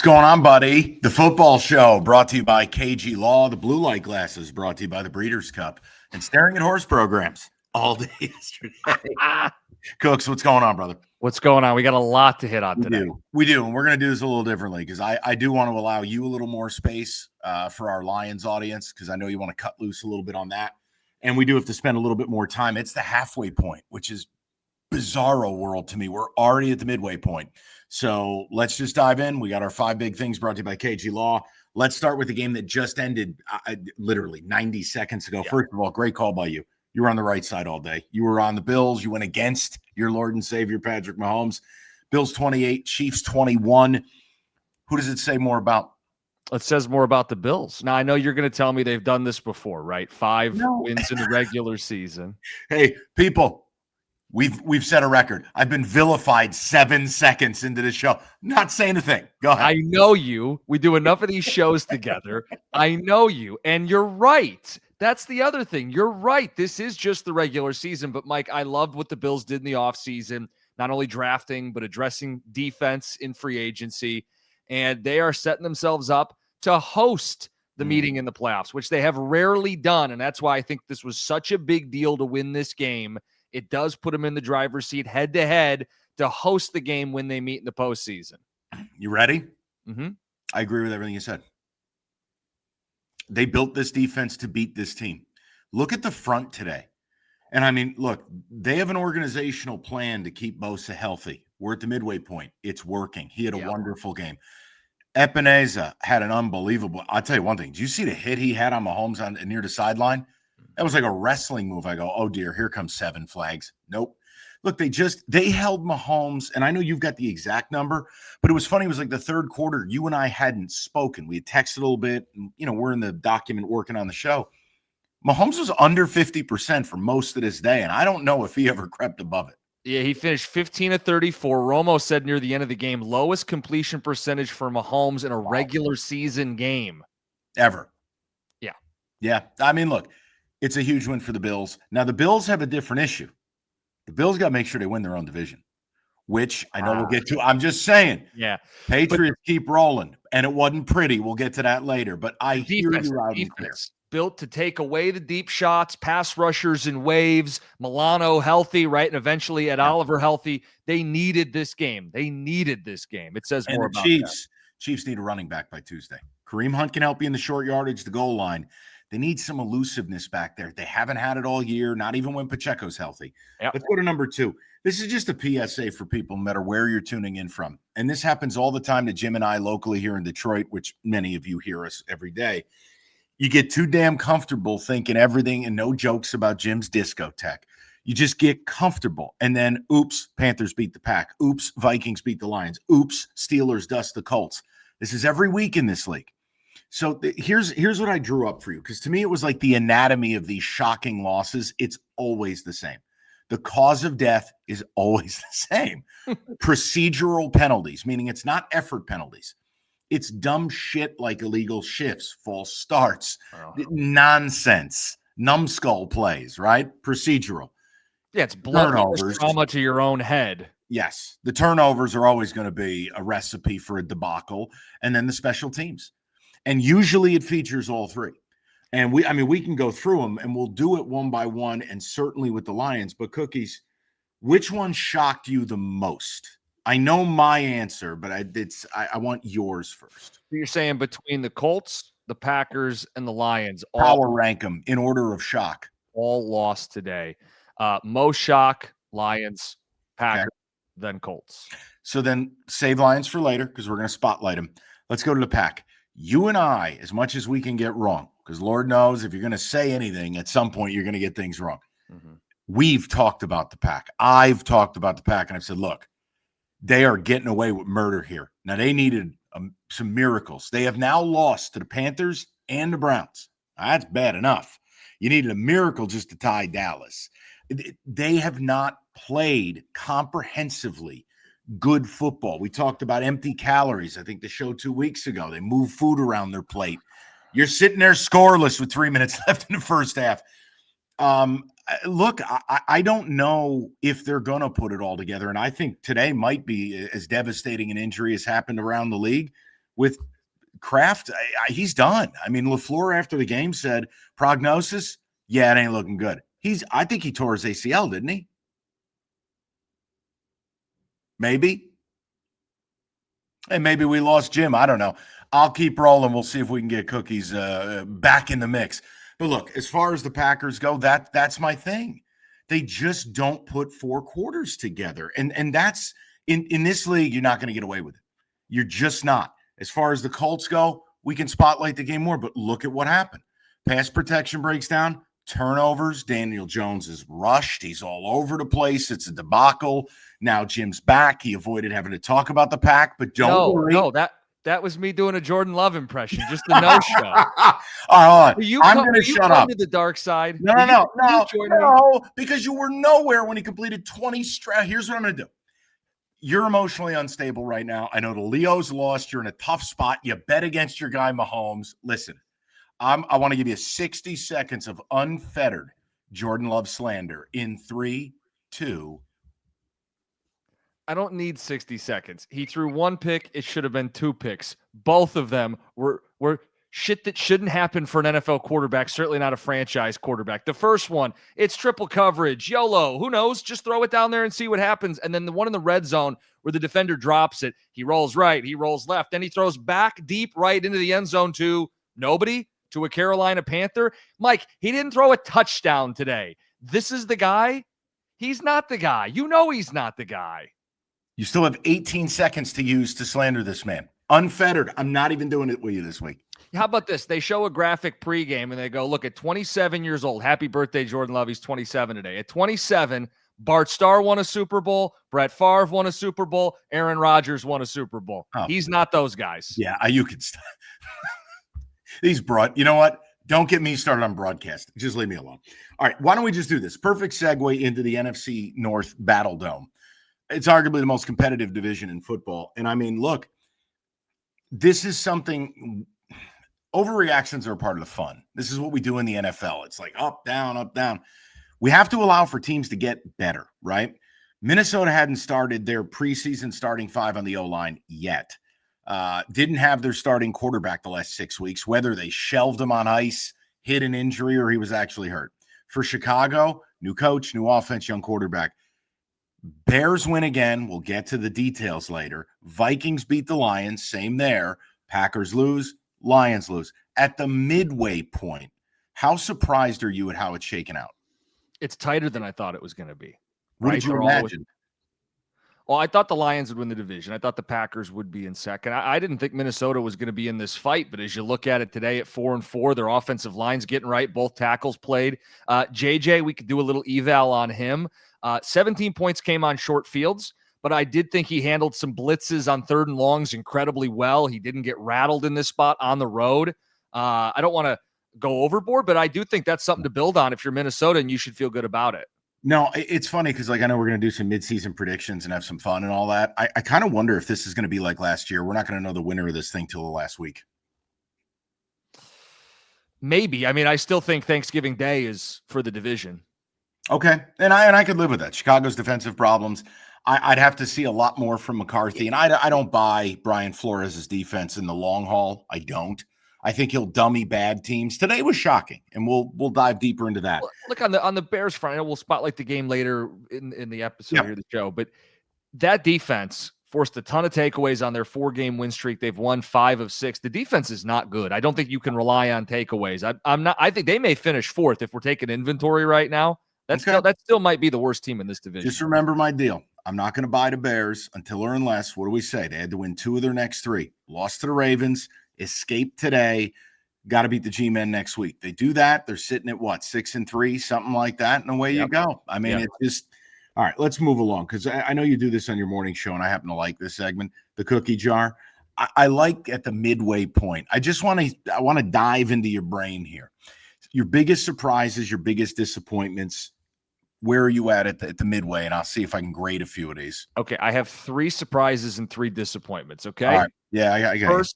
going on, buddy? The football show brought to you by KG Law, the blue light glasses brought to you by the Breeders' Cup, and staring at horse programs all day yesterday. Cooks, what's going on, brother? What's going on? We got a lot to hit on today. We do, and we're going to do this a little differently because I do want to allow you a little more space for our Lions audience because I know you want to cut loose a little bit on that, and we do have to spend a little bit more time. It's the halfway point, which is bizarro world to me. We're already at the midway point. So let's just dive in. We got our 5 big things brought to you by KG Law. Let's start with the game that just ended literally 90 seconds ago. Yeah. First of all, great call by you. You were on the right side all day. You were on the Bills. You went against your Lord and Savior, Patrick Mahomes. Bills 28, Chiefs 21. Who does it say more about? It says more about the Bills. Now, I know you're going to tell me they've done this before, right? 5 wins in the regular season. Hey, people. We've set a record. I've been vilified 7 seconds into the show. Not saying a thing. Go ahead. I know you. We do enough of these shows together. I know you. And you're right. That's the other thing. You're right. This is just the regular season. But, Mike, I loved what the Bills did in the offseason, not only drafting, but addressing defense in free agency. And they are setting themselves up to host the meeting in the playoffs, which they have rarely done. And that's why I think this was such a big deal to win this game. It does put them in the driver's seat head-to-head to host the game when they meet in the postseason. You ready? Mm-hmm. I agree with everything you said. They built this defense to beat this team. Look at the front today. And, I mean, look, they have an organizational plan to keep Bosa healthy. We're at the midway point. It's working. He had a wonderful game. Epineza had an unbelievable – I'll tell you one thing. Did you see the hit he had on Mahomes near the sideline? That was like a wrestling move. I go, oh, dear, here comes 7 flags. Nope. Look, they held Mahomes, and I know you've got the exact number, but it was funny. It was like the third quarter. You and I hadn't spoken. We had texted a little bit, and, we're in the document working on the show. Mahomes was under 50% for most of this day, and I don't know if he ever crept above it. Yeah, he finished 15 of 34. Romo said near the end of the game, lowest completion percentage for Mahomes in a regular season game. Ever. Yeah. Yeah. I mean, look. It's a huge win for the Bills. Now, the Bills have a different issue. The Bills got to make sure they win their own division, which I know we'll get to. I'm just saying. Yeah. Patriots keep rolling, and it wasn't pretty. We'll get to that later. But I hear you loud and clear. Built to take away the deep shots, pass rushers in waves, Milano healthy, right? And eventually Ed Oliver healthy. They needed this game. It says more about Chiefs. Chiefs need a running back by Tuesday. Kareem Hunt can help you in the short yardage, the goal line. They need some elusiveness back there. They haven't had it all year, not even when Pacheco's healthy. Yep. Let's go to number 2. This is just a PSA for people, no matter where you're tuning in from. And this happens all the time to Jim and I locally here in Detroit, which many of you hear us every day. You get too damn comfortable thinking everything and no jokes about Jim's discotheque. You just get comfortable. And then, oops, Panthers beat the Pack. Oops, Vikings beat the Lions. Oops, Steelers dust the Colts. This is every week in this league. So here's what I drew up for you, because to me it was like the anatomy of these shocking losses. It's always the same. The cause of death is always the same. Procedural penalties, meaning it's not effort penalties. It's dumb shit like illegal shifts, false starts, nonsense, numbskull plays, right? Procedural. Yeah, it's blood trauma to your own head. Yes. The turnovers are always going to be a recipe for a debacle. And then the special teams. And usually it features all 3. And we can go through them and we'll do it one by one, and certainly with the Lions. But Cookies, which one shocked you the most? I know my answer, but I want yours first. You're saying between the Colts, the Packers, and the Lions. Power rank them in order of shock. All lost today. Most shock, Lions, Packers, then Colts. So then save Lions for later because we're going to spotlight them. Let's go to the Pack. You and I, as much as we can get wrong, because Lord knows if you're going to say anything, at some point you're going to get things wrong. Mm-hmm. We've talked about the Pack. I've talked about the Pack, and I've said, look, they are getting away with murder here. Now, they needed some miracles. They have now lost to the Panthers and the Browns. That's bad enough. You needed a miracle just to tie Dallas. They have not played comprehensively good football. We talked about empty calories. I think the show 2 weeks ago. They move food around their plate. You're sitting there scoreless with 3 minutes left in the first half. Look, I don't know if they're going to put it all together, and I think today might be as devastating an injury as happened around the league. with Kraft, he's done. I mean, LaFleur after the game said, prognosis, yeah, it ain't looking good. I think he tore his ACL, didn't he? Maybe. And maybe we lost Jim. I don't know. I'll keep rolling. We'll see if we can get Cookies back in the mix. But look, as far as the Packers go, that's my thing. They just don't put 4 quarters together. And that's in this league, you're not going to get away with it. You're just not. As far as the Colts go, we can spotlight the game more, but look at what happened. Pass protection breaks down, turnovers. Daniel Jones is rushed. He's all over the place. It's a debacle. Now Jim's back. He avoided having to talk about the Pack, but don't worry. No, that was me doing a Jordan Love impression, just the no-show. All right, I'm going to shut up. To the dark side. No, because you were nowhere when he completed 20 straight. Here's what I'm going to do. You're emotionally unstable right now. I know the Leos lost. You're in a tough spot. You bet against your guy Mahomes. Listen, I want to give you 60 seconds of unfettered Jordan Love slander in 3, 2. I don't need 60 seconds. He threw 1 pick. It should have been 2 picks. Both of them were shit that shouldn't happen for an NFL quarterback, certainly not a franchise quarterback. The first one, it's triple coverage, YOLO. Who knows? Just throw it down there and see what happens. And then the one in the red zone where the defender drops it, he rolls right, he rolls left, then he throws back deep right into the end zone to nobody, to a Carolina Panther. Mike, he didn't throw a touchdown today. This is the guy? He's not the guy. You know he's not the guy. You still have 18 seconds to use to slander this man. Unfettered. I'm not even doing it with you this week. How about this? They show a graphic pregame and they go, look, at 27 years old, happy birthday, Jordan Love. He's 27 today. At 27, Bart Starr won a Super Bowl. Brett Favre won a Super Bowl. Aaron Rodgers won a Super Bowl. Oh, he's not those guys. Yeah, you can stop. You know what? Don't get me started on broadcast. Just leave me alone. All right, why don't we just do this? Perfect segue into the NFC North Battle Dome. It's arguably the most competitive division in football. And I mean, look, this is something. Overreactions are a part of the fun. This is what we do in the NFL. It's like up, down, up, down. We have to allow for teams to get better, right? Minnesota hadn't started their preseason starting 5 on the O-line yet. Didn't have their starting quarterback the last 6 weeks, whether they shelved him on ice, hit an injury, or he was actually hurt. For Chicago, new coach, new offense, young quarterback. Bears win again. We'll get to the details later. Vikings beat the Lions. Same there. Packers lose. Lions lose. At the midway point, how surprised are you at how it's shaken out? It's tighter than I thought it was going to be. What did you imagine? Well, I thought the Lions would win the division. I thought the Packers would be in second. I didn't think Minnesota was going to be in this fight, but as you look at it today at 4-4, their offensive line's getting right. Both tackles played. JJ, we could do a little eval on him. 17 points came on short fields, but I did think he handled some blitzes on 3rd and longs incredibly well. He didn't get rattled in this spot on the road. I don't want to go overboard, but I do think that's something to build on if you're Minnesota, and you should feel good about it. No, it's funny because, I know we're going to do some midseason predictions and have some fun and all that. I kind of wonder if this is going to be like last year. We're not going to know the winner of this thing till the last week. Maybe. I mean, I still think Thanksgiving Day is for the division. Okay, and I could live with that. Chicago's defensive problems. I'd have to see a lot more from McCarthy, and I don't buy Brian Flores' defense in the long haul. I don't. I think he'll dummy bad teams. Today was shocking, and we'll dive deeper into that. Look, on the Bears front, I know we'll spotlight the game later in the episode here of the show, but that defense forced a ton of takeaways on their 4-game win streak. They've won 5 of 6. The defense is not good. I don't think you can rely on takeaways. I think they may finish 4th if we're taking inventory right now. That still might be the worst team in this division. Just remember my deal. I'm not going to buy the Bears until or unless, what do we say? They had to win 2 of their next 3. Lost to the Ravens, escaped today, got to beat the G-Men next week. They do that. They're sitting at 6-3, something like that, and away you go. I mean, it's just – all right, let's move along because I know you do this on your morning show, and I happen to like this segment, the cookie jar. I like at the midway point. I want to dive into your brain here. Your biggest surprises, your biggest disappointments. Where are you at the midway? And I'll see if I can grade a few of these. Okay, I have 3 surprises and 3 disappointments, okay? All right. Yeah, I got First,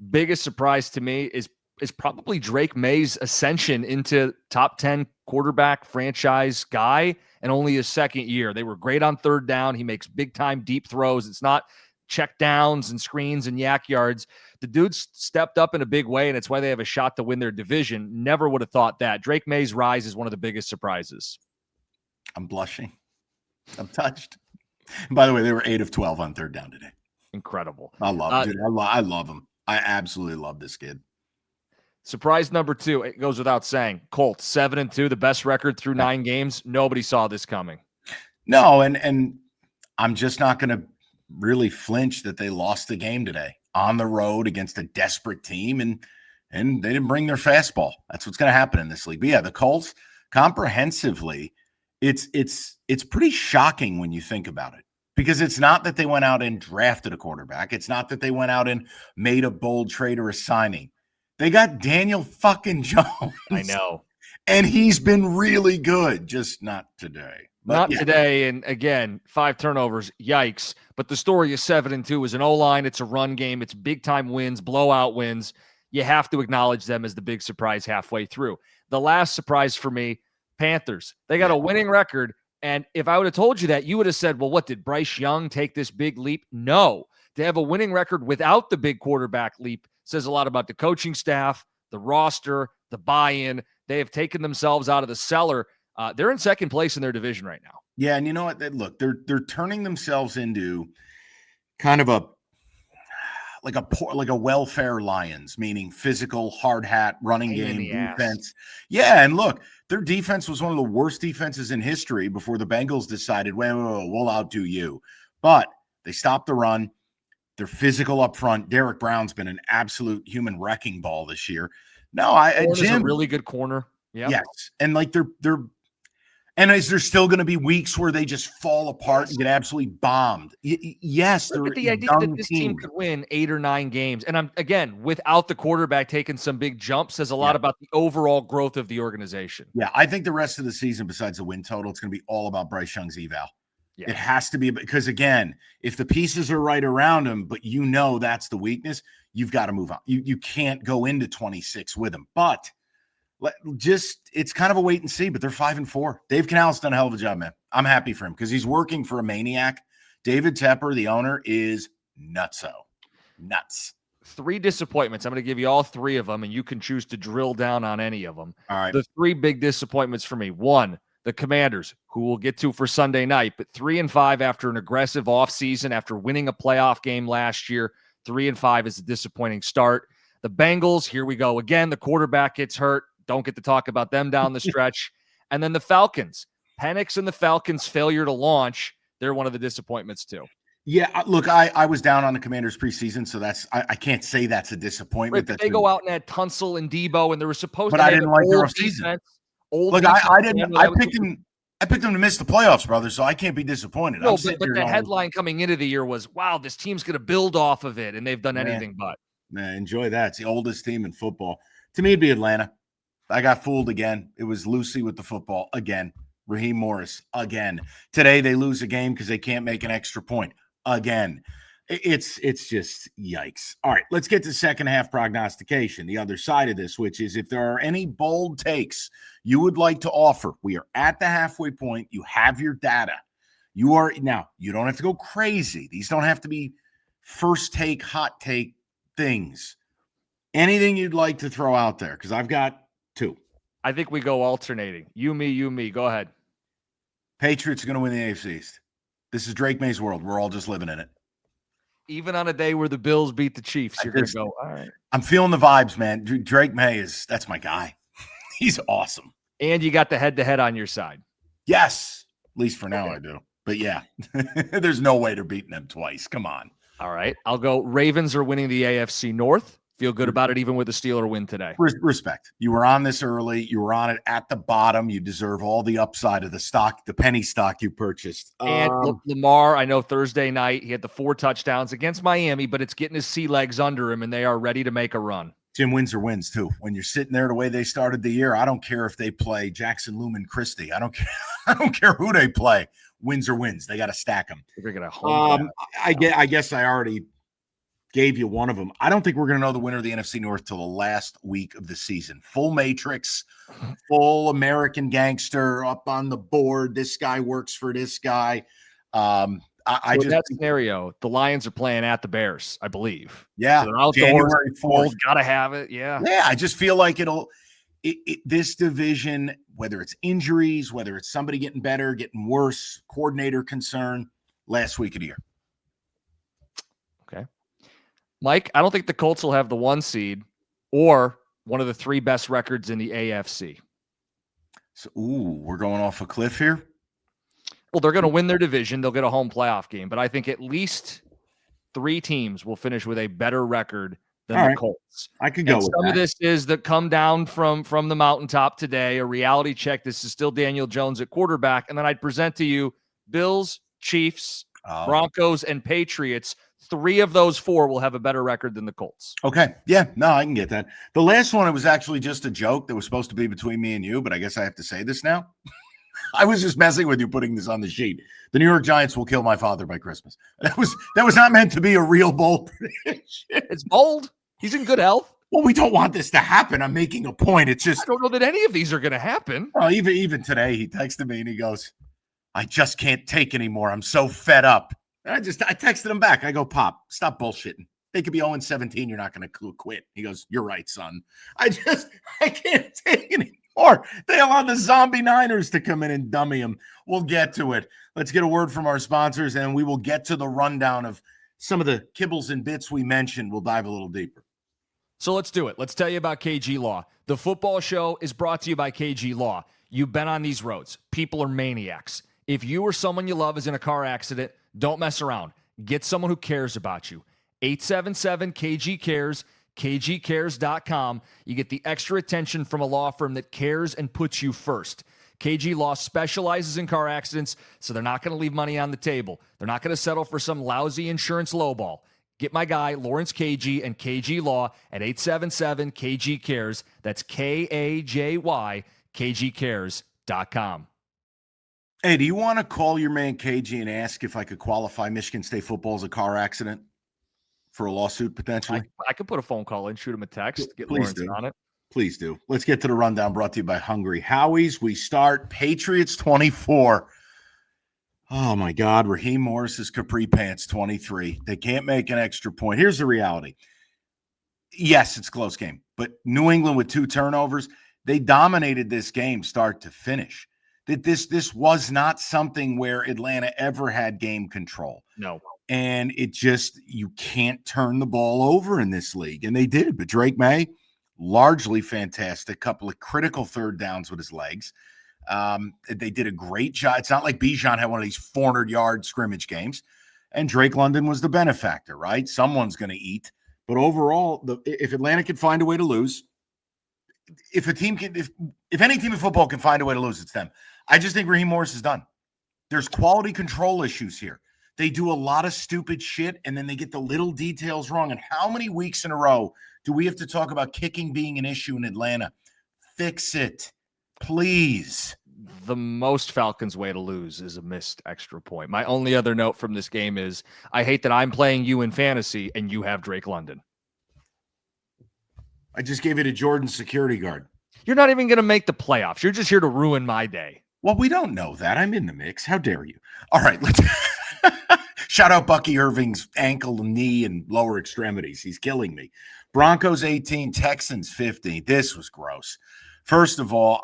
biggest surprise to me is probably Drake May's ascension into top 10 quarterback franchise guy and only his 2nd year. They were great on 3rd down. He makes big-time deep throws. It's not check downs and screens and yak yards. The dude's stepped up in a big way, and it's why they have a shot to win their division. Never would have thought that. Drake May's rise is one of the biggest surprises. I'm blushing. I'm touched. By the way, they were 8 of 12 on third down today. Incredible. I love I love him. I absolutely love this kid. Surprise number 2, it goes without saying. Colts 7-2, the best record through 9 games. Nobody saw this coming. No, and I'm just not going to really flinch that they lost the game today on the road against a desperate team, and they didn't bring their fastball. That's what's going to happen in this league. But yeah, the Colts comprehensively, it's pretty shocking when you think about it, because it's not that they went out and drafted a quarterback. It's not that they went out and made a bold trade or a signing. They got Daniel fucking Jones. I know. And he's been really good, just not today. But not today. And again, 5 turnovers. Yikes. But the story is 7-2 is an O-line. It's a run game. It's big-time wins, blowout wins. You have to acknowledge them as the big surprise halfway through. The last surprise for me, Panthers. They got a winning record. And if I would have told you that, you would have said, well, what, did Bryce Young take this big leap? No. To have a winning record without the big quarterback leap says a lot about the coaching staff, the roster, the buy-in. They have taken themselves out of the cellar. They're in second place in their division right now. Yeah, and you know what? Look, they're turning themselves into kind of a welfare Lions, meaning physical, hard hat, running game, defense. Yeah, and look, their defense was one of the worst defenses in history before the Bengals decided, well, we'll outdo you. But they stopped the run. They're physical up front. Derek Brown's been an absolute human wrecking ball this year. No, Jim, a really good corner. Yeah. Yes, and like they're and is there still going to be weeks where they just fall apart and get absolutely bombed? Yes, look at the idea that this team could win 8 or 9 games, and I'm again without the quarterback taking some big jumps says a lot about the overall growth of the organization. Yeah, I think the rest of the season, besides the win total, it's going to be all about Bryce Young's eval. Yeah. It has to be, because again, if the pieces are right around him, but you know that's the weakness, you've got to move on. You can't go into 26 with him. But it's kind of a wait and see. But they're 5-4. Dave Canales done a hell of a job, man. I'm happy for him because he's working for a maniac. David Tepper, the owner, is nuts. 3 disappointments. I'm going to give you all 3 of them, and you can choose to drill down on any of them. All right. The 3 big disappointments for me. 1, the Commanders, who we'll get to for Sunday night, but 3-5 after an aggressive offseason, after winning a playoff game last year. 3-5 is a disappointing start. The Bengals, here we go again. The quarterback gets hurt. Don't get to talk about them down the stretch. And then the Falcons. Penix and the Falcons' failure to launch. They're one of the disappointments too. Yeah, look, I was down on the Commanders preseason, so I can't say that's a disappointment. Right, they go out and had Tunsil and Debo, and they were supposed but to. But I didn't like their offseason. Look, I picked them to miss the playoffs, brother, so I can't be disappointed. No, but the headline coming into the year was, wow, this team's going to build off of it, and they've done anything but. Man, enjoy that. It's the oldest team in football. To me, it'd be Atlanta. I got fooled again. It was Lucy with the football again. Raheem Morris again. Today they lose a game because they can't make an extra point again. It's just yikes. All right, let's get to second half prognostication, the other side of this, which is if there are any bold takes you would like to offer, we are at the halfway point. You have your data. You don't have to go crazy. These don't have to be first take, hot take things. Anything you'd like to throw out there, because I've got 2. I think we go alternating. You, me. Go ahead. Patriots are going to win the AFC East. This is Drake May's world. We're all just living in it. Even on a day where the Bills beat the Chiefs, you're going to go, all right. I'm feeling the vibes, man. Drake May that's my guy. He's awesome. And you got the head-to-head on your side. Yes. At least for now I do. But yeah, there's no way they're beating them twice. Come on. All right. I'll go Ravens are winning the AFC North. Feel good about it even with the Steeler win today. Respect. You were on this early. You were on it at the bottom. You deserve all the upside of the stock, the penny stock you purchased. And Lamar, I know Thursday night, he had the 4 touchdowns against Miami, but it's getting his sea legs under him, and they are ready to make a run. Jim, wins are wins, too. When you're sitting there the way they started the year, I don't care if they play Jackson Lumen Christie. I don't care who they play. Wins are wins. They got to stack them. I guess I already gave you one of them. I don't think we're going to know the winner of the NFC North till the last week of the season. Full Matrix, full American Gangster up on the board. This guy works for this guy. in that scenario, the Lions are playing at the Bears, I believe. Yeah. So they're outdoors. January 4th. Gotta have it. Yeah. Yeah. I just feel like this division, whether it's injuries, whether it's somebody getting better, getting worse, coordinator concern, last week of the year. Okay. Mike, I don't think the Colts will have the 1 seed or one of the 3 best records in the AFC. So, we're going off a cliff here. Well, they're going to win their division. They'll get a home playoff game, but I think at least 3 teams will finish with a better record than the Colts. I could go with some of this is that come down from the mountaintop today, a reality check. This is still Daniel Jones at quarterback. And then I'd present to you Bills, Chiefs, Broncos, and Patriots. 3 of those 4 will have a better record than the Colts. Okay. Yeah. No, I can get that. The last one, it was actually just a joke that was supposed to be between me and you, but I guess I have to say this now. I was just messing with you putting this on the sheet. The New York Giants will kill my father by Christmas. That was not meant to be a real bold prediction. It's bold. He's in good health. Well, we don't want this to happen. I'm making a point. It's just I don't know that any of these are going to happen. Well, even today, he texted me and he goes, "I just can't take anymore. I'm so fed up." And I texted him back. I go, "Pop, stop bullshitting. They could be 0-17. You're not going to quit." He goes, "You're right, son. I can't take anymore. They allow the zombie Niners to come in and dummy him." We'll get to it. Let's get a word from our sponsors, and we will get to the rundown of some of the kibbles and bits we mentioned. We'll dive a little deeper. So let's do it. Let's tell you about KG Law. The football show is brought to you by KG Law. You've been on these roads. People are maniacs. If you or someone you love is in a car accident, don't mess around. Get someone who cares about you. 877-KG-CARES, kgcares.com. You get the extra attention from a law firm that cares and puts you first. KG Law specializes in car accidents, so they're not going to leave money on the table. They're not going to settle for some lousy insurance lowball. Get my guy, Lawrence KG, and KG Law at 877-KG-CARES. That's K-A-J-Y, kgcares.com. Hey, do you want to call your man KG and ask if I could qualify Michigan State football as a car accident for a lawsuit potentially? I could put a phone call in, shoot him a text, get Please Lawrence on it. Please do. Let's get to the rundown brought to you by Hungry Howies. We start Patriots 24. Oh, my God. Raheem Morris's capri pants 23. They can't make an extra point. Here's the reality. Yes, it's a close game, but New England with 2 turnovers, they dominated this game start to finish. This was not something where Atlanta ever had game control. No. And you can't turn the ball over in this league. And they did, but Drake May, largely fantastic. Couple of critical third downs with his legs. They did a great job. It's not like Bijan had one of these 400-yard scrimmage games. And Drake London was the benefactor, right? Someone's going to eat. But overall, if Atlanta can find a way to lose, if any team in football can find a way to lose, it's them. I just think Raheem Morris is done. There's quality control issues here. They do a lot of stupid shit, and then they get the little details wrong. And how many weeks in a row do we have to talk about kicking being an issue in Atlanta? Fix it, please. The most Falcons way to lose is a missed extra point. My only other note from this game is I hate that I'm playing you in fantasy and you have Drake London. I just gave it a Jordan security guard. You're not even going to make the playoffs. You're just here to ruin my day. Well, we don't know that. I'm in the mix. How dare you? All right, let's shout out Bucky Irving's ankle, knee, and lower extremities. He's killing me. Broncos 18, Texans 15. This was gross. First of all,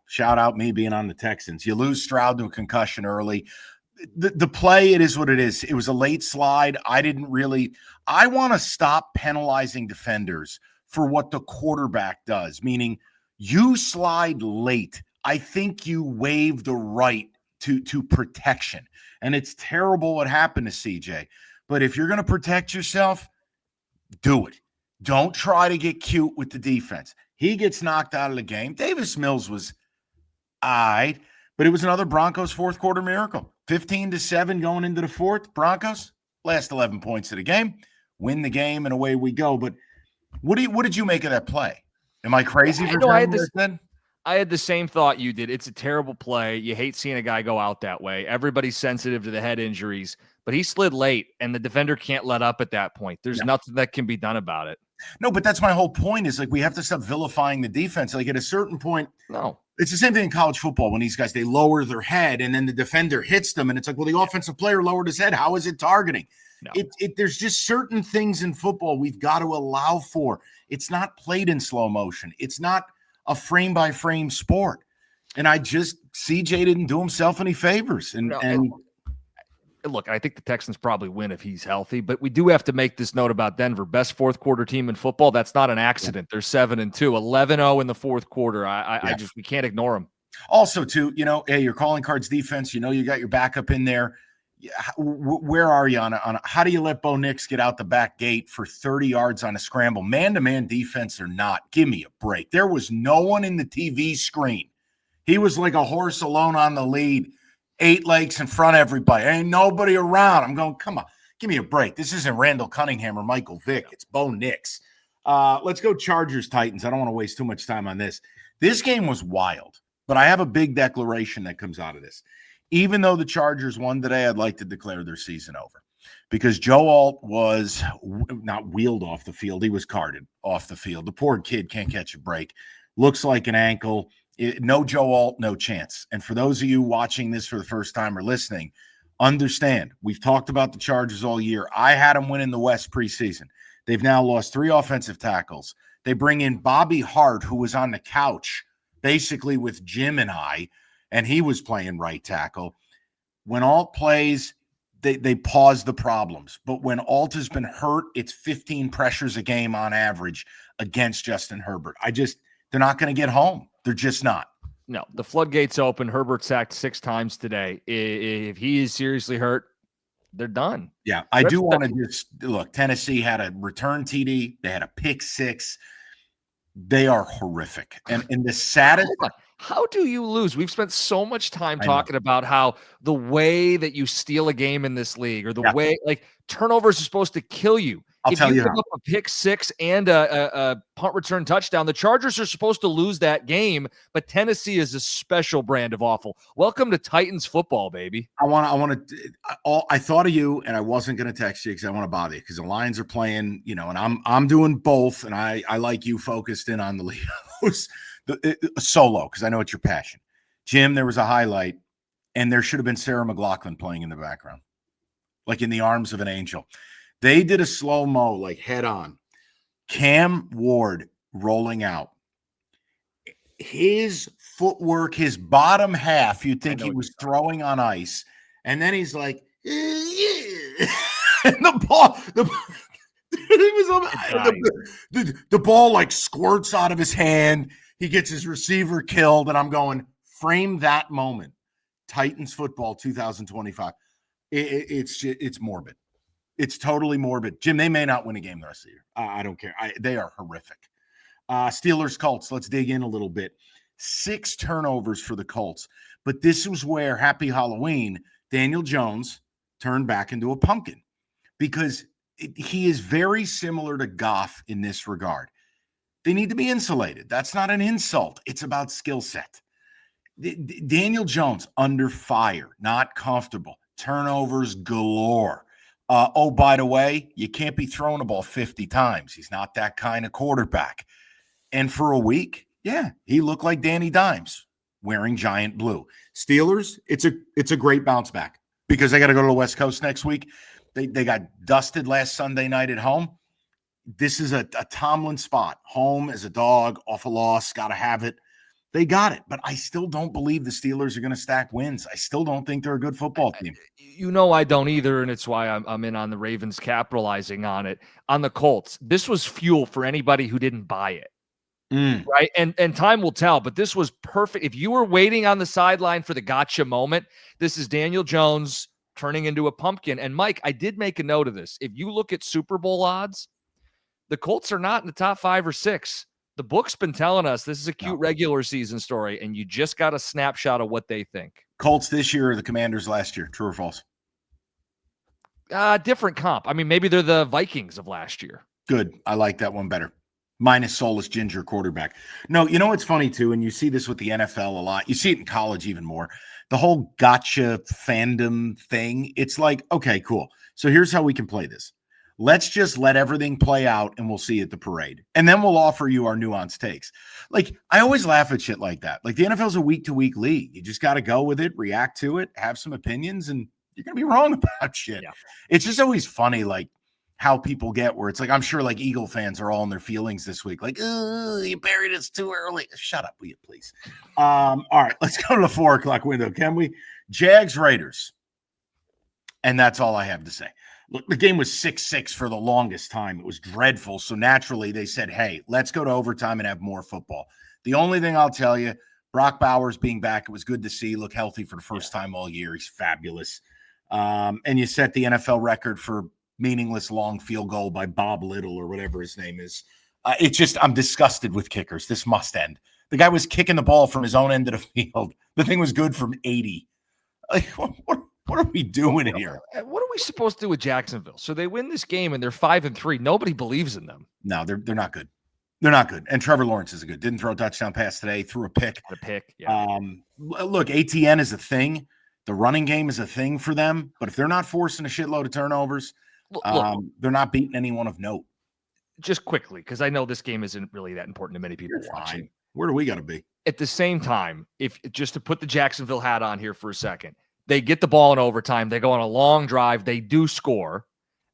shout out me being on the Texans. You lose Stroud to a concussion early. The play, it is what it is. It was a late slide. I want to stop penalizing defenders for what the quarterback does, meaning you slide late. I think you waive the right to protection. And it's terrible what happened to CJ. But if you're going to protect yourself, do it. Don't try to get cute with the defense. He gets knocked out of the game. Davis Mills was all right, but it was another Broncos fourth quarter miracle. 15-7 going into the fourth. Broncos, last 11 points of the game, win the game, and away we go. But what did you make of that play? Am I crazy? I had the same thought you did. It's a terrible play. You hate seeing a guy go out that way. Everybody's sensitive to the head injuries, but he slid late, and the defender can't let up at that point. There's nothing that can be done about it. No, but that's my whole point is like we have to stop vilifying the defense. Like at a certain point, no. It's the same thing in college football when these guys, they lower their head and then the defender hits them. And it's like, well, the offensive player lowered his head. How is it targeting? No. There's just certain things in football we've got to allow for. It's not played in slow motion. It's not a frame by frame sport. And CJ didn't do himself any favors. And look, I think the Texans probably win if he's healthy, but we do have to make this note about Denver. Best fourth quarter team in football. That's not an accident. They're 7-2, 11-0 in the fourth quarter. We can't ignore them. Also, too, hey, your calling cards defense, you got your backup in there. Where are you on how do you let Bo Nix get out the back gate for 30 yards on a scramble? Man-to-man defense or not? Give me a break. There was no one in the TV screen. He was like a horse alone on the lead. 8 legs in front of everybody. Ain't nobody around. I'm going, come on, give me a break. This isn't Randall Cunningham or Michael Vick. It's Bo Nix. Let's go Chargers Titans. I don't want to waste too much time on this. This game was wild, but I have a big declaration that comes out of this. Even though the Chargers won today, I'd like to declare their season over because Joe Alt was not wheeled off the field. He was carted off the field. The poor kid can't catch a break. Looks like an ankle. No Joe Alt, no chance. And for those of you watching this for the first time or listening, understand, we've talked about the Chargers all year. I had them winning the West preseason. They've now lost 3 offensive tackles. They bring in Bobby Hart, who was on the couch basically with Jim and I, and he was playing right tackle. When Alt plays, they pause the problems. But when Alt has been hurt, it's 15 pressures a game on average against Justin Herbert. They're not going to get home. They're just not. No, the floodgates open. Herbert sacked 6 times today. If he is seriously hurt, they're done. Yeah, I do want to just look. Tennessee had a return TD. They had a pick 6. They are horrific. And the saddest. How do you lose? We've spent so much time talking about how the way that you steal a game in this league or the way like turnovers are supposed to kill you. I'll tell you give up a pick 6 and a punt return touchdown, the Chargers are supposed to lose that game, but Tennessee is a special brand of awful. Welcome to Titans football, baby. I thought of you, and I wasn't going to text you because I want to bother you because the Lions are playing, and I'm doing both, and I like you focused in on the Leos, solo because I know it's your passion. Jim, there was a highlight, and there should have been Sarah McLachlan playing in the background, like in the arms of an angel. They did a slow-mo, like head on. Cam Ward rolling out. His footwork, his bottom half, you'd think he was throwing on ice. And then he's like, and the ball, the ball like squirts out of his hand. He gets his receiver killed. And I'm going, frame that moment. Titans football 2025. It's morbid. It's totally morbid. Jim, they may not win a game the rest of the year. I don't care. They are horrific. Steelers, Colts. Let's dig in a little bit. 6 turnovers for the Colts. But this was where, happy Halloween, Daniel Jones turned back into a pumpkin because he is very similar to Goff in this regard. They need to be insulated. That's not an insult. It's about skill set. Daniel Jones under fire, not comfortable. Turnovers galore. By the way, you can't be throwing the ball 50 times. He's not that kind of quarterback. And for a week, he looked like Danny Dimes wearing giant blue. Steelers, it's a great bounce back because they got to go to the West Coast next week. They got dusted last Sunday night at home. This is a Tomlin spot. Home as a dog, off a loss, got to have it. They got it, but I still don't believe the Steelers are going to stack wins. I still don't think they're a good football team. I don't either, and it's why I'm in on the Ravens capitalizing on it. On the Colts, this was fuel for anybody who didn't buy it, right? And time will tell, but this was perfect. If you were waiting on the sideline for the gotcha moment, this is Daniel Jones turning into a pumpkin. And, Mike, I did make a note of this. If you look at Super Bowl odds, the Colts are not in the top 5 or 6. The book's been telling us this is a cute regular season story, and you just got a snapshot of what they think. Colts this year or the Commanders last year? True or false? Different comp. I mean, maybe they're the Vikings of last year. Good. I like that one better. Minus soulless ginger quarterback. No, you know what's funny, too, and you see this with the NFL a lot. You see it in college even more. The whole gotcha fandom thing. It's like, okay, cool. So here's how we can play this. Let's just let everything play out and we'll see at the parade. And then we'll offer you our nuanced takes. Like, I always laugh at shit like that. Like, the NFL's a week-to-week league. You just got to go with it, react to it, have some opinions, and you're going to be wrong about shit. Yeah. It's just always funny, like, how people get where it's like, I'm sure, like, Eagle fans are all in their feelings this week. Like, you buried us too early. Shut up, will you please? All right, let's go to the 4 o'clock window, can we? Jags, Raiders. And that's all I have to say. Look, the game was 6-6 for the longest time. It was dreadful. So naturally, they said, hey, let's go to overtime and have more football. The only thing I'll tell you, Brock Bowers being back, it was good to see. Look healthy for the first time all year. He's fabulous. And you set the NFL record for meaningless long field goal by Bob Little or whatever his name is. It's just, I'm disgusted with kickers. This must end. The guy was kicking the ball from his own end of the field. The thing was good from 80. Like, what are we doing here? What are we supposed to do with Jacksonville? So they win this game and they're 5-3. Nobody believes in them. No, they're not good. They're not good. And Trevor Lawrence is good. Didn't throw a touchdown pass today. Threw a pick. Yeah. Look, ATN is a thing. The running game is a thing for them. But if they're not forcing a shitload of turnovers, they're not beating anyone of note. Just quickly, because I know this game isn't really that important to many people watching. Where do we got to be? At the same time, if just to put the Jacksonville hat on here for a second, they get the ball in overtime. They go on a long drive. They do score.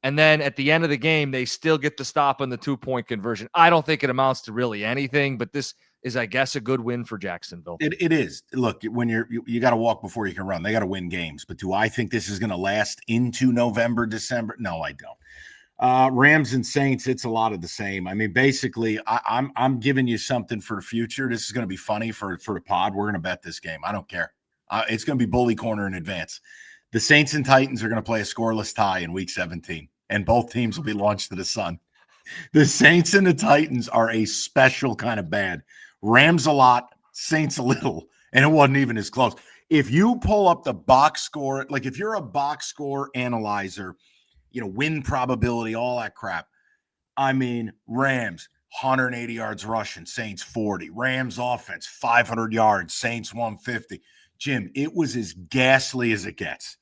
And then at the end of the game, they still get the stop on the 2-point conversion. I don't think it amounts to really anything, but this is, I guess, a good win for Jacksonville. It is. Look, when you got to walk before you can run. They got to win games. But do I think this is going to last into November, December? No, I don't. Rams and Saints, it's a lot of the same. I mean, basically, I'm giving you something for the future. This is going to be funny for the pod. We're going to bet this game. I don't care. It's going to be bully corner in advance. The Saints and Titans are going to play a scoreless tie in week 17, and both teams will be launched to the sun. The Saints and the Titans are a special kind of bad. Rams a lot, Saints a little, and it wasn't even as close. If you pull up the box score, like if you're a box score analyzer, win probability, all that crap. I mean, Rams, 180 yards rushing, Saints 40. Rams offense, 500 yards, Saints 150. Jim, it was as ghastly as it gets.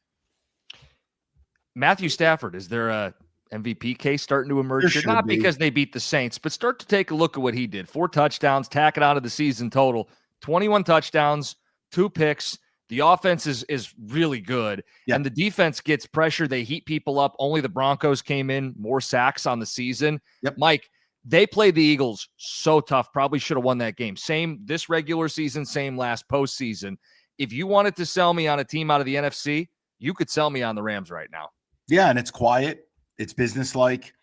Matthew Stafford, is there a MVP case starting to emerge here? Not because they beat the Saints, but start to take a look at what he did. 4 touchdowns, tack it out of the season total. 21 touchdowns, 2 picks. The offense is really good. Yep. And the defense gets pressure. They heat people up. Only the Broncos came in, more sacks on the season. Yep. Mike, they played the Eagles so tough. Probably should have won that game. Same this regular season, same last postseason. If you wanted to sell me on a team out of the NFC, you could sell me on the Rams right now. Yeah, and it's quiet. It's businesslike.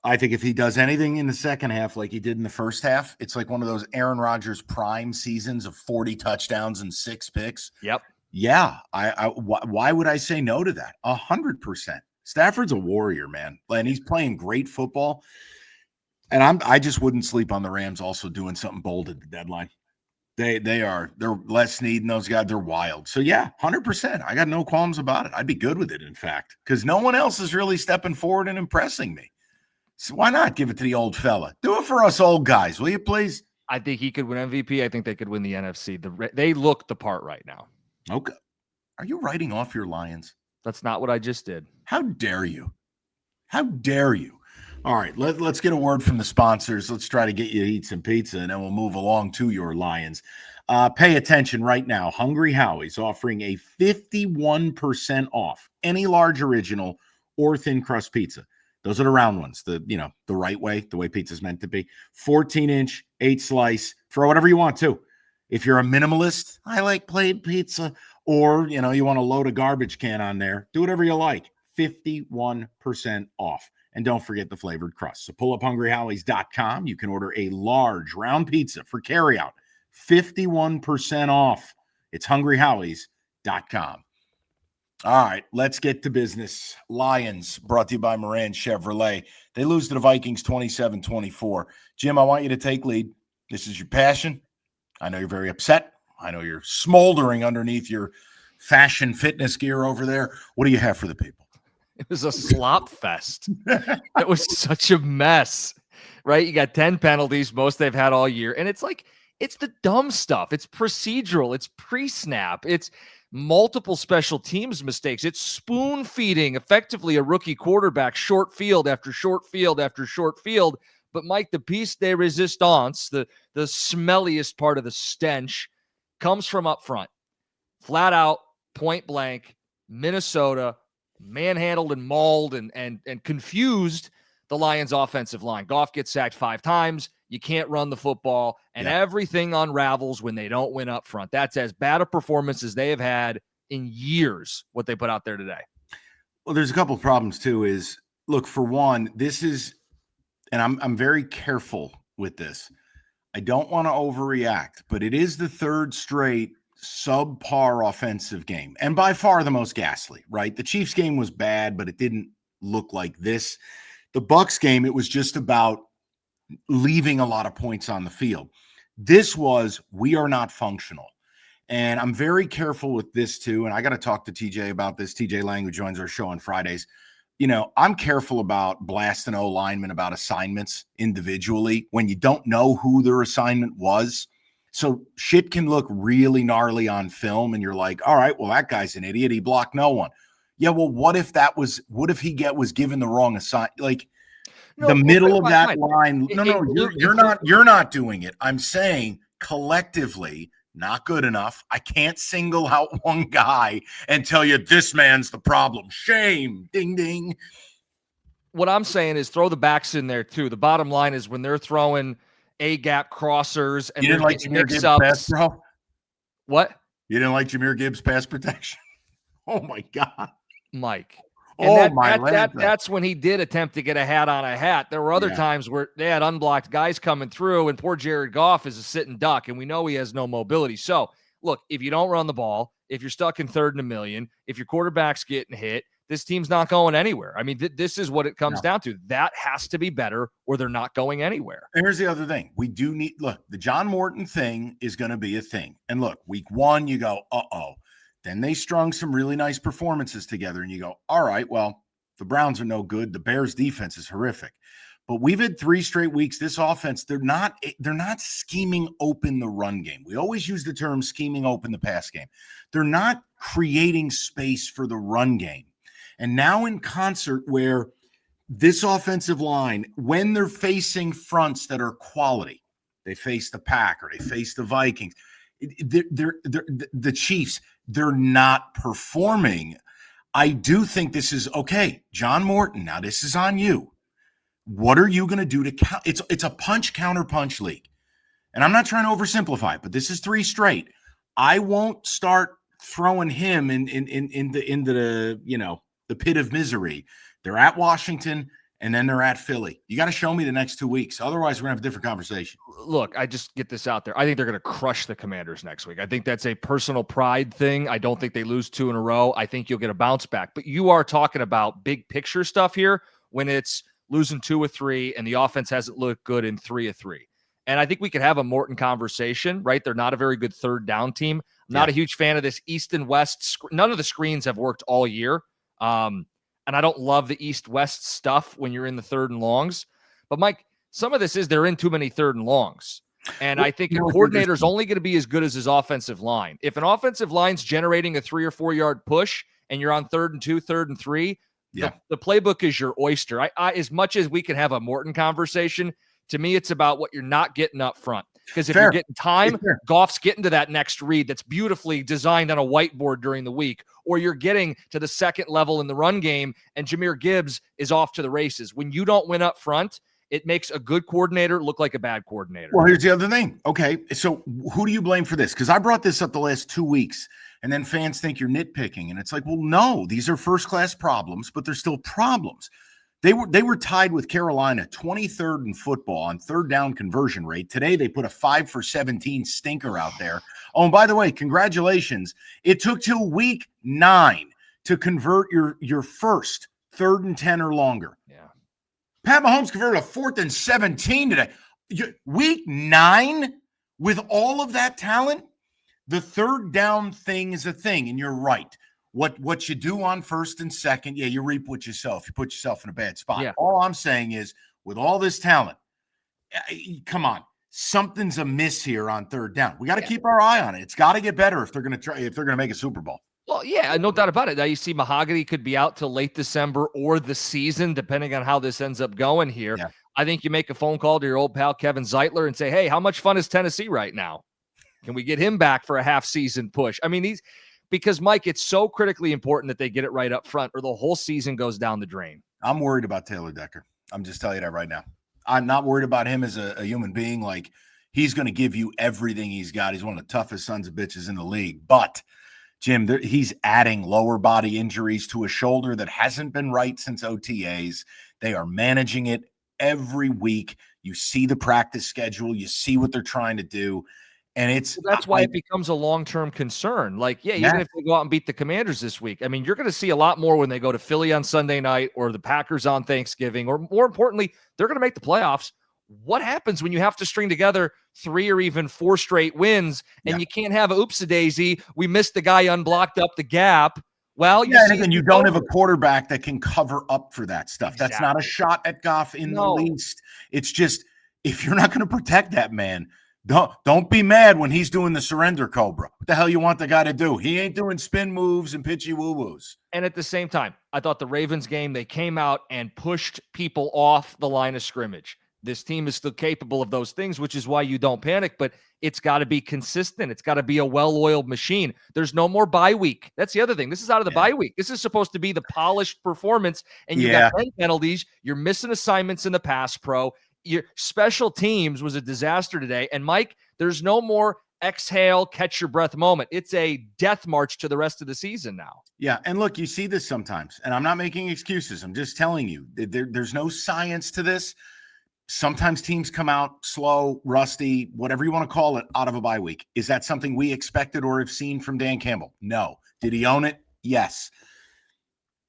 I think if he does anything in the second half like he did in the first half, it's like one of those Aaron Rodgers prime seasons of 40 touchdowns and 6 picks. Yep. Yeah. Why would I say no to that? 100%. Stafford's a warrior, man. And he's playing great football. And I just wouldn't sleep on the Rams also doing something bold at the deadline. They're Les Snead and those guys, they're wild. So yeah, 100%. I got no qualms about it. I'd be good with it, in fact, because no one else is really stepping forward and impressing me. So why not give it to the old fella? Do it for us old guys, will you please? I think he could win MVP. I think they could win the NFC. They look the part right now. Okay. Are you writing off your Lions? That's not what I just did. How dare you? How dare you? All right, let's get a word from the sponsors. Let's try to get you to eat some pizza, and then we'll move along to your Lions. Pay attention right now. Hungry Howie's offering a 51% off any large original or thin crust pizza. Those are the round ones, the right way, the way pizza's meant to be. 14-inch, 8-slice, throw whatever you want to. If you're a minimalist, I like plain pizza, or you want to load a garbage can on there, do whatever you like. 51% off. And don't forget the flavored crust. So pull up hungryhowies.com. You can order a large round pizza for carryout. 51% off. It's hungryhowies.com. All right, let's get to business. Lions, brought to you by Moran Chevrolet. They lose to the Vikings 27-24. Jim, I want you to take lead. This is your passion. I know you're very upset. I know you're smoldering underneath your fashion fitness gear over there. What do you have for the people? It was a slop fest. It was such a mess, right? You got 10 penalties, most they've had all year. And it's the dumb stuff. It's procedural. It's pre-snap. It's multiple special teams mistakes. It's spoon feeding effectively a rookie quarterback short field after short field after short field. But Mike, the piece de resistance, the smelliest part of the stench, comes from up front. Flat out, point blank, Minnesota manhandled and mauled and confused the Lions' offensive line. Goff gets sacked 5 times. You can't run the football, and everything unravels when they don't win up front. That's as bad a performance as they have had in years, what they put out there today. Well, there's a couple of problems, too, is, look, for one, this is, and I'm very careful with this. I don't want to overreact, but it is the third straight subpar offensive game, and by far the most ghastly, right? The Chiefs game was bad, but it didn't look like this. The Bucs game, it was just about leaving a lot of points on the field. This was, we are not functional. And I'm very careful with this too. And I got to talk to TJ about this. TJ Lang, who joins our show on Fridays. You know, I'm careful about blasting O linemen about assignments individually when you don't know who their assignment was. So shit can look really gnarly on film and you're like, all right, well, that guy's an idiot. He blocked no one. Yeah, well, what if he was given the wrong assignment? Like, the middle of that line. No, you're not doing it. I'm saying collectively, not good enough. I can't single out one guy and tell you this man's the problem. Shame. Ding, ding. What I'm saying is throw the backs in there too. The bottom line is when they're throwing A-gap crossers and you didn't like Jahmyr Gibbs pass, bro? What? You didn't like Jahmyr Gibbs pass protection? Oh my God, Mike. And that's when he did attempt to get a hat on a hat. There were other times where they had unblocked guys coming through, and poor Jared Goff is a sitting duck, and we know he has no mobility. So, look, if you don't run the ball, if you're stuck in 3rd and 1,000,000, if your quarterback's getting hit, this team's not going anywhere. I mean, this is what it comes down to. That has to be better, or they're not going anywhere. And here's the other thing. We do need – look, the John Morton thing is going to be a thing. And look, week 1, you go, uh-oh. Then they strung some really nice performances together, and you go, all right, well, the Browns are no good. The Bears' defense is horrific. But we've had 3 straight weeks. This offense, they're not scheming open the run game. We always use the term scheming open the pass game. They're not creating space for the run game. And now in concert where this offensive line, when they're facing fronts that are quality, they face the Pack or they face the Vikings, the Chiefs, they're not performing. I do think this is okay. John Morton, now this is on you. What are you going to do to count? It's a punch counter punch league. And I'm not trying to oversimplify it, but this is 3 straight. I won't start throwing him into the pit of misery. They're at Washington and then they're at Philly. You got to show me the next 2 weeks. Otherwise, we're going to have a different conversation. Look, I just get this out there. I think they're going to crush the Commanders next week. I think that's a personal pride thing. I don't think they lose 2 in a row. I think you'll get a bounce back. But you are talking about big picture stuff here when it's losing 2 of 3 and the offense hasn't looked good in 3 of 3. And I think we could have a Morton conversation, right? They're not a very good 3rd down team. I'm not a huge fan of this East and West. None of the screens have worked all year. And I don't love the East-West stuff when you're in the 3rd and longs. But, Mike, some of this is they're in too many 3rd and longs. And I think a coordinator's only going to be as good as his offensive line. If an offensive line's generating a 3 or 4 yard push and you're on 3rd and 2, 3rd and 3, the playbook is your oyster. I as much as we can have a Morton conversation, to me it's about what you're not getting up front. Because if you're getting time, Goff's getting to that next read that's beautifully designed on a whiteboard during the week, or you're getting to the 2nd level in the run game and Jahmyr Gibbs is off to the races. When you don't win up front, it makes a good coordinator look like a bad coordinator. Well, here's the other thing. Okay, so who do you blame for this? Because I brought this up the last 2 weeks, and then fans think you're nitpicking. And it's like, well, no, these are first-class problems, but they're still problems. They were tied with Carolina 23rd in football on 3rd down conversion rate. Today, they put a 5 for 17 stinker out there. Oh, and by the way, congratulations. It took till week 9 to convert your first 3rd and 10 or longer. Yeah. Pat Mahomes converted a 4th and 17 today. Week 9 with all of that talent, the 3rd down thing is a thing, and you're right. What you do on 1st and 2nd, you reap what you sow. If you put yourself in a bad spot. Yeah. All I'm saying is, with all this talent, come on, something's amiss here on third down. We got to keep our eye on it. It's got to get better if they're going to make a Super Bowl. Well, yeah, no doubt about it. Now you see Mahogany could be out till late December or the season, depending on how this ends up going here. Yeah. I think you make a phone call to your old pal Kevin Zeitler and say, hey, how much fun is Tennessee right now? Can we get him back for a half-season push? I mean, because, Mike, it's so critically important that they get it right up front or the whole season goes down the drain. I'm worried about Taylor Decker. I'm just telling you that right now. I'm not worried about him as a human being. Like, he's going to give you everything he's got. He's one of the toughest sons of bitches in the league. But Jim, he's adding lower body injuries to a shoulder that hasn't been right since OTAs. They are managing it every week. You see the practice schedule. You see what they're trying to do. And that's why it becomes a long-term concern. Like, even if they go out and beat the Commanders this week, I mean, you're going to see a lot more when they go to Philly on Sunday night or the Packers on Thanksgiving, or more importantly, they're going to make the playoffs. What happens when you have to string together 3 or even 4 straight wins and you can't have a oopsie-daisy? We missed the guy unblocked up the gap. Well, and you don't have a quarterback that can cover up for that stuff. Exactly. That's not a shot at Goff in the least. It's just, if you're not going to protect that man, don't be mad when he's doing the surrender cobra. What the hell you want the guy to do? He ain't doing spin moves and pitchy woo-woos. And at the same time, I thought the Ravens game, they came out and pushed people off the line of scrimmage. This team is still capable of those things, which is why you don't panic, but it's got to be consistent. It's got to be a well-oiled machine. There's no more bye week. That's the other thing. This is out of the bye week. This is supposed to be the polished performance, and you got 10 penalties. You're missing assignments in the pass pro. Your special teams was a disaster today. And, Mike, there's no more exhale, catch your breath moment. It's a death march to the rest of the season now. Yeah, and look, you see this sometimes, and I'm not making excuses. I'm just telling you, there's no science to this. Sometimes teams come out slow, rusty, whatever you want to call it, out of a bye week. Is that something we expected or have seen from Dan Campbell? No. Did he own it? Yes.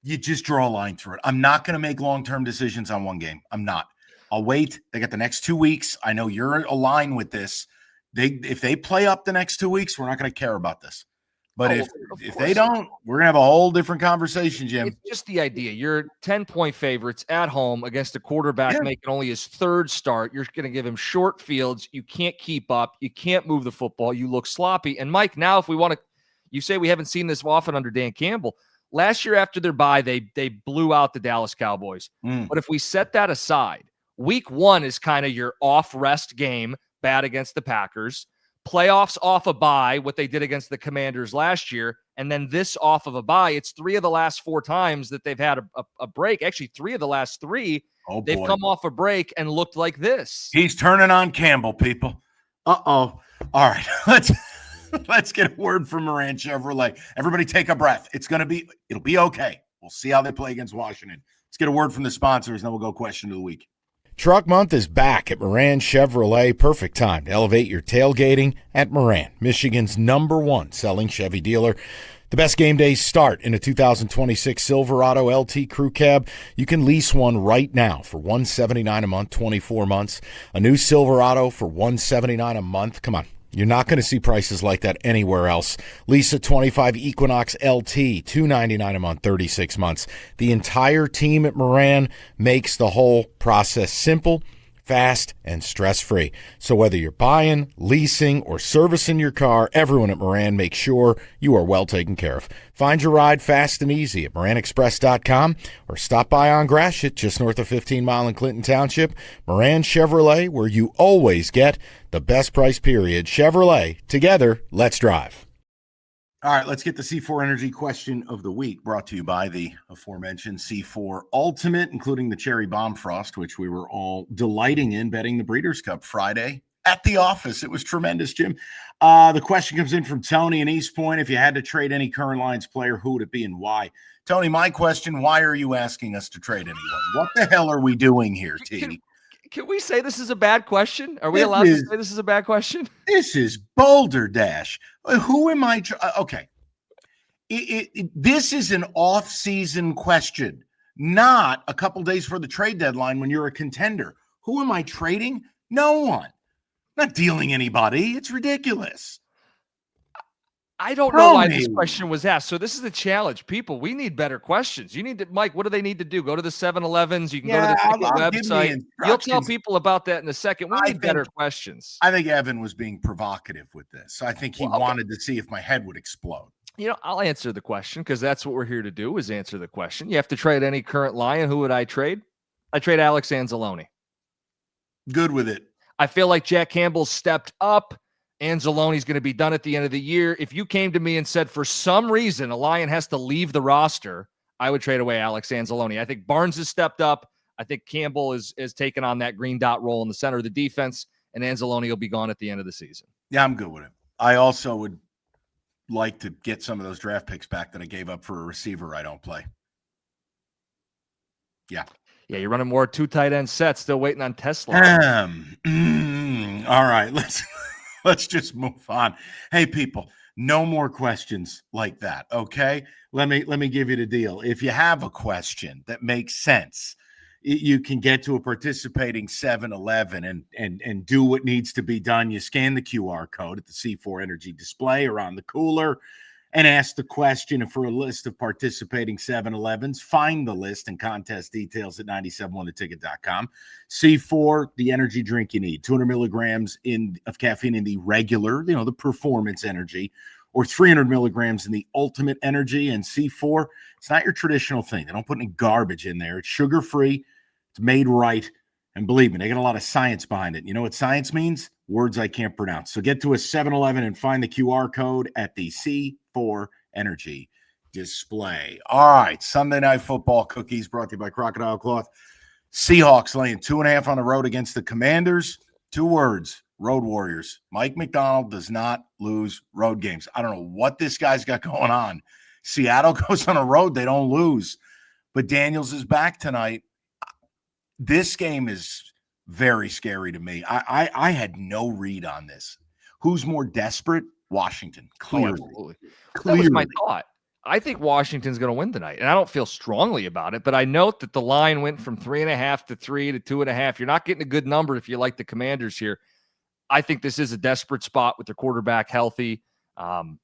You just draw a line through it. I'm not going to make long-term decisions on one game. I'm not. I'll wait. They got the next 2 weeks. I know you're aligned with this. If they play up the next 2 weeks, we're not going to care about this. But if they don't, we're going to have a whole different conversation, Jim. It's just the idea. You're 10-point favorites at home against a quarterback making only his 3rd start. You're going to give him short fields. You can't keep up. You can't move the football. You look sloppy. And, Mike, now if we want to – you say we haven't seen this often under Dan Campbell. Last year after their bye, they blew out the Dallas Cowboys. But if we set that aside, week 1 is kind of your off-rest game, bad against the Packers. Playoffs off a bye, what they did against the Commanders last year, and then this off of a bye. It's 3 of the last 4 times that they've had a break. Actually, 3 of the last 3, they've come off a break and looked like this. He's turning on Campbell, people. Uh-oh. All right, let's get a word from Moran Chevrolet. Everybody take a breath. It'll be okay. We'll see how they play against Washington. Let's get a word from the sponsors, and then we'll go question of the week. Truck Month is back at Moran Chevrolet. Perfect time to elevate your tailgating at Moran, Michigan's #1 selling Chevy dealer. The best game days start in a 2026 Silverado LT Crew Cab. You can lease one right now for $179 a month, 24 months. A new Silverado for $179 a month. Come on. You're not going to see prices like that anywhere else. Lease a 25 Equinox LT, $299 a month, 36 months. The entire team at Moran makes the whole process simple, fast, and stress-free. So whether you're buying, leasing, or servicing your car, everyone at Moran makes sure you are well taken care of. Find your ride fast and easy at MoranExpress.com or stop by on Gratiot, just north of 15 Mile in Clinton Township. Moran Chevrolet, where you always get the best price, period. Chevrolet, together, let's drive. All right, let's get the C4 Energy question of the week, brought to you by the aforementioned C4 Ultimate, including the Cherry Bomb Frost, which we were all delighting in betting the Breeders' Cup Friday at the office. It was tremendous, Jim. The question comes in from Tony in East Point. If you had to trade any current Lions player, who would it be and why? Tony, my question, why are you asking us to trade anyone? What the hell are we doing here, T? Can we say this is a bad question? Are we allowed to say this is a bad question? This is Boulder Dash. Who am I? Okay. This is an off-season question, not a couple days for the trade deadline when you're a contender. Who am I trading? No one. Not dealing anybody. It's ridiculous. I don't know why this question was asked. So this is the challenge. People, we need better questions. You need to, Mike, what do they need to do? Go to the 7-Elevens. You can go to the ticket website. You'll tell people about that in a second. We need better questions. I think Evan was being provocative with this. I think he wanted to see if my head would explode. I'll answer the question because that's what we're here to do is answer the question. You have to trade any current Lion. Who would I trade? I trade Alex Anzalone. Good with it. I feel like Jack Campbell stepped up. Anzalone's going to be done at the end of the year. If you came to me and said for some reason a Lion has to leave the roster, I would trade away Alex Anzalone. I think Barnes has stepped up. I think Campbell is taken on that green dot role in the center of the defense, and Anzalone will be gone at the end of the season. Yeah, I'm good with it. I also would like to get some of those draft picks back that I gave up for a receiver I don't play. Yeah. Yeah, you're running more 2 tight end sets, still waiting on Tesla. All right, let's just move on. Hey, people, no more questions like that, okay? Let me give you the deal. If you have a question that makes sense, you can get to a participating 7-Eleven and do what needs to be done. You scan the QR code at the C4 Energy display or on the cooler and ask the question. And for a list of participating 7-Elevens, find the list and contest details at 971theticket.com. C4, the energy drink you need, 200 milligrams of caffeine in the regular, the performance energy, or 300 milligrams in the ultimate energy. And C4, it's not your traditional thing. They don't put any garbage in there. It's sugar-free. It's made right. And believe me, they got a lot of science behind it. You know what science means? Words I can't pronounce. So get to a 7-Eleven and find the QR code at the C4 Energy display. All right, Sunday Night Football cookies brought to you by Crocodile Cloth. Seahawks laying 2.5 on the road against the Commanders. 2 words, Road Warriors. Mike McDonald does not lose road games. I don't know what this guy's got going on. Seattle goes on a road, they don't lose. But Daniels is back tonight. This game is very scary to me. I had no read on this. Who's more desperate? Washington, clearly. That was my thought. I think Washington's going to win tonight, and I don't feel strongly about it, but I note that the line went from 3.5 to 3 to 2.5. You're not getting a good number if you like the Commanders here. I think this is a desperate spot with their quarterback healthy. And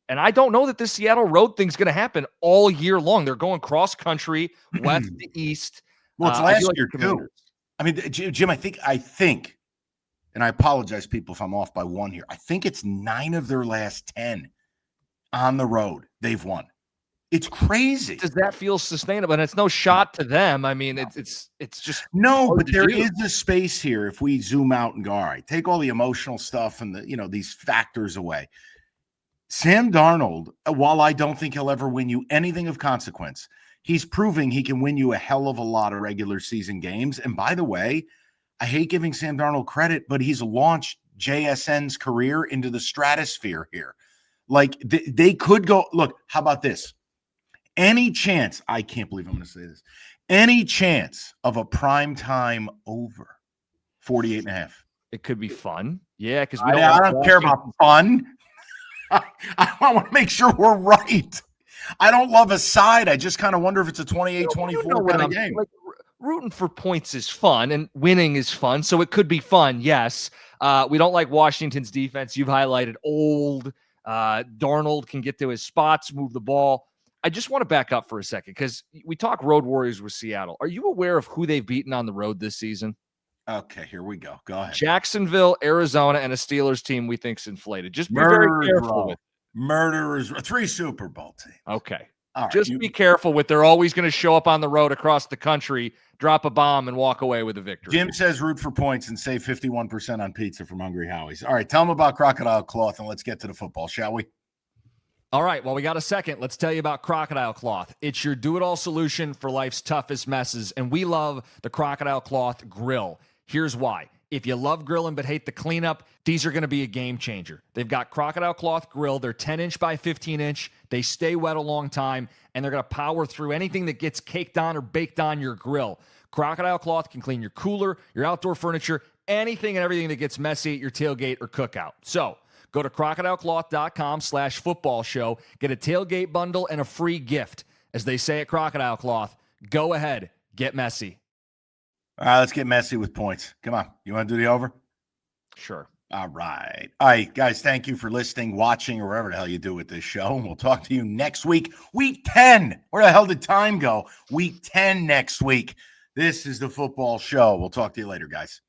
I don't know that this Seattle road thing's going to happen all year long. They're going cross country, west to east. Well, it's last year too. I mean, Jim, I think, and I apologize, people, if I'm off by 1 here. I think it's 9 of their last 10 on the road they've won. It's crazy. Does that feel sustainable? And it's no shot to them. I mean, it's just no, but there is a space here if we zoom out and go, all right, take all the emotional stuff and these factors away. Sam Darnold, while I don't think he'll ever win you anything of consequence, he's proving he can win you a hell of a lot of regular season games. And by the way, I hate giving Sam Darnold credit, but he's launched JSN's career into the stratosphere here. Like they could go, look, how about this? Any chance, I can't believe I'm going to say this, any chance of a primetime over 48.5? It could be fun. Yeah, because I don't care about fun. I want to make sure we're right. I don't love a side. I just kind of wonder if it's a 28-24 kind of game. Like, rooting for points is fun, and winning is fun, so it could be fun, yes. We don't like Washington's defense. You've highlighted old. Darnold can get to his spots, move the ball. I just want to back up for a second because we talk Road Warriors with Seattle. Are you aware of who they've beaten on the road this season? Okay, here we go. Go ahead. Jacksonville, Arizona, and a Steelers team we think's inflated. Just be very careful with it. Murderers, 3 Super Bowl teams. Okay. Right, just be careful with they're always going to show up on the road across the country, drop a bomb, and walk away with a victory. Jim says root for points and save 51% on pizza from Hungry Howie's. All right, tell them about Crocodile Cloth, and let's get to the football, shall we? All right, well, we got a second. Let's tell you about Crocodile Cloth. It's your do-it-all solution for life's toughest messes, and we love the Crocodile Cloth grill. Here's why. If you love grilling but hate the cleanup, these are going to be a game changer. They've got Crocodile Cloth grill. They're 10-inch by 15-inch. They stay wet a long time, and they're going to power through anything that gets caked on or baked on your grill. Crocodile Cloth can clean your cooler, your outdoor furniture, anything and everything that gets messy at your tailgate or cookout. So go to crocodilecloth.com/football show. Get a tailgate bundle and a free gift. As they say at Crocodile Cloth, go ahead, get messy. All right, let's get messy with points. Come on. You want to do the over? Sure. All right. All right, guys, thank you for listening, watching, or whatever the hell you do with this show. And we'll talk to you next week. Week 10. Where the hell did time go? Week 10 next week. This is the football show. We'll talk to you later, guys.